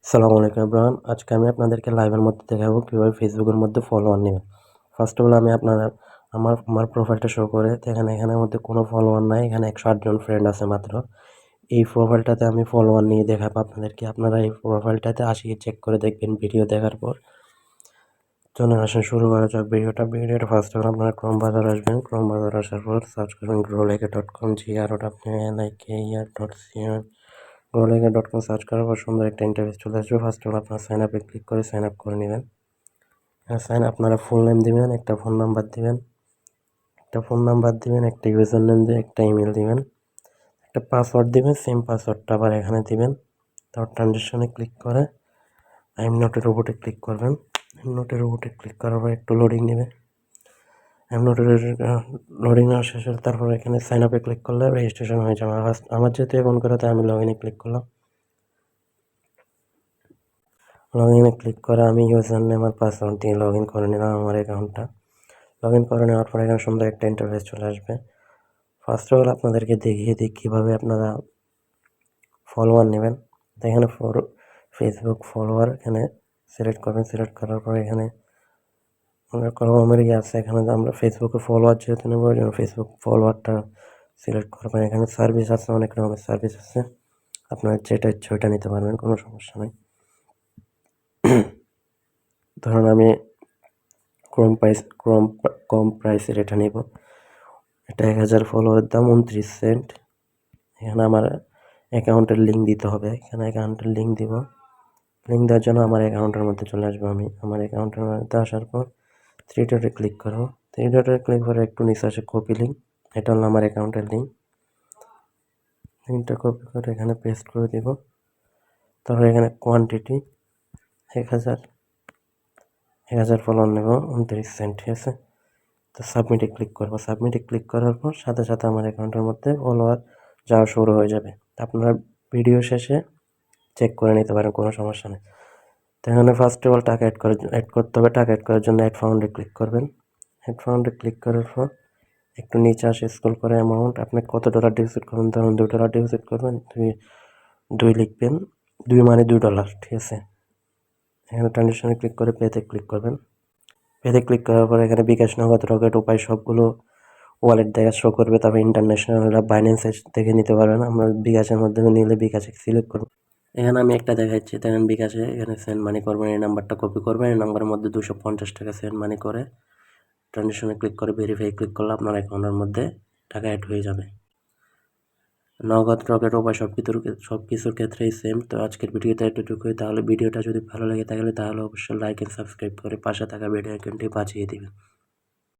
আসসালামু আলাইকুম এভরিওয়ান। আজকে আমি আপনাদেরকে লাইভের মধ্যে দেখাবো কীভাবে ফেসবুকের মধ্যে ফলোয়ার নেবেন। ফার্স্ট অফ অল আমি আমার প্রোফাইলটা শো করে দেখেন এখানের মধ্যে কোনো ফলোয়ার নাই। এখানে 108 জন ফ্রেন্ড আছে মাত্র। এই প্রোফাইলটাতে আমি ফলোয়ার নিয়ে দেখাবো আপনাদেরকে। আপনারা এই প্রোফাইলটাতে আসিয়ে চেক করে দেখবেন ভিডিও দেখার পর। চলুন আসেন শুরু করা যাক ভিডিওটা ফার্স্ট অফ অল আপনারা ক্রোম ব্রাউজার আসবেন। ক্রোম ব্রাউজার আসার পর সার্চ করবেন growleke.com growleke.com growleke.com সার্চ করার পর সুন্দর একটা ইন্টারফেস চলে আসবে। ফার্স্ট অফ অল আপনারা সাইন আপে ক্লিক করে সাইন আপ করে নেবেন। সাইন আপনারা ফুল নেম দিবেন, একটা ফোন নাম্বার দিবেন, একটা ইউজার নেম দিয়ে একটা ইমেল দিবেন, একটা পাসওয়ার্ড দিবেন, সেম পাসওয়ার্ডটা আবার এখানে দিবেন। তারপর ট্রানজিশনে ক্লিক করে আই এম নট এ রোবটে ক্লিক করবেন। আই এম নট এ রোবটে ক্লিক করার পর একটু লোডিং নেবে। I am not a loading নেওয়া শেষ হলে তারপর এখানে সাইন আপে ক্লিক করলে রেজিস্ট্রেশন হয়ে যাবে। আমার যেহেতু এখন করে তাই আমি লগ ইনে ক্লিক করলাম। লগ ইনে ক্লিক করে আমি ইউজার নেম আর পাসওয়ার্ড দিয়ে লগ ইন করে নিলাম আমার অ্যাকাউন্টটা। লগ ইন করে নেওয়ার পর এখানে সুন্দর একটা ইন্টারফেস চলে আসবে। ফার্স্ট অফ অল আপনাদেরকে দেখিয়ে দিই কীভাবে আপনারা ফলোয়ার নেবেন। তো এখানে ফেসবুক ফলোয়ার এখানে সিলেক্ট করবেন। সিলেক্ট করার পর এখানে আমার আছে এখানে আমরা ফেসবুকে ফলোয়ার যেহেতু নেব ওই জন্য ফেসবুক ফলোয়ারটা সিলেক্ট করবেন। এখানে সার্ভিস আছে, অনেক রকমের সার্ভিস আছে, আপনার যেটা ইচ্ছে ওইটা নিতে পারবেন, কোনো সমস্যা নেই। ধরুন আমি কম প্রাইসের এটা নেব। এটা 1000 ফলোয়ারের দাম 29 সেন্ট। এখানে আমার অ্যাকাউন্টের লিঙ্ক দিতে হবে। এখানে অ্যাকাউন্টের লিঙ্ক দিব। লিঙ্ক দেওয়ার জন্য আমার অ্যাকাউন্টের মধ্যে চলে আসবো। আমি আমার অ্যাকাউন্টের মধ্যে আসার পর থ্রি ডটে ক্লিক করবো। থ্রি ডটে ক্লিক করে একটু নিচে আসে কপি লিঙ্ক। এটা হলো আমার অ্যাকাউন্টের লিঙ্ক। লিঙ্কটা কপি করে এখানে পেস্ট করে দিব। তারপর এখানে কোয়ান্টিটি 1000 ফলোয়ার নেব 29 সেন্ট, ঠিক আছে। তো সাবমিটে ক্লিক করবো। সাবমিটে ক্লিক করার পর সাথে সাথে আমার অ্যাকাউন্টের মধ্যে ফলোয়ার যাওয়া শুরু হয়ে যাবে। আপনারা ভিডিও শেষে চেক করে নিতে পারেন, কোনো সমস্যা নেই। তো এখানে ফার্স্ট অফ অল টাকা অ্যাড করতে হবে। টাকা অ্যাড করার জন্য অ্যাড ফাউন্ডে ক্লিক করবেন। অ্যাড ফাউন্ডে ক্লিক করার পর একটু নিচে আসে স্ক্রল করে অ্যামাউন্ট আপনি কত ডলার ডিপোজিট করবেন। ধরুন $2 ডিপোজিট করবেন, 2 লিখবেন, 2 মানে $2, ঠিক আছে। এখানে ট্রানজিশনে ক্লিক করে পেতে ক্লিক করবেন। পেতে ক্লিক করার পর এখানে বিকাশ, নগদ, রকেট, উপায় সবগুলো ওয়ালেট দেখা শো করবে। তারপর ইন্টারন্যাশনাল বাইন্যান্স থেকে নিতে পারবেন। আমরা বিকাশের মাধ্যমে নিলে বিকাশে সিলেক্ট করব। এখানে আমি একটা দেখাচ্ছি, দেখেন বিকাশে এখানে সেন্ড মানি করবেন। এই নাম্বারটা কপি করবেন, এই নাম্বারের মধ্যে 250 টাকা সেন্ড মানি করে ট্রানজিশনে ক্লিক করে ভেরিফাই ক্লিক করলে আপনার অ্যাকাউন্টের মধ্যে টাকা অ্যাড হয়ে যাবে। নগদ, রকেট, উপায় সব কিছুর ক্ষেত্রেই সেম। তো আজকের ভিডিওতে এতটুকুই। তাহলে ভিডিওটা যদি ভালো লাগে তাহলে অবশ্যই লাইক এন্ড সাবস্ক্রাইব করে পাশে থাকা বেল আইকনটি বাজিয়ে দিবেন।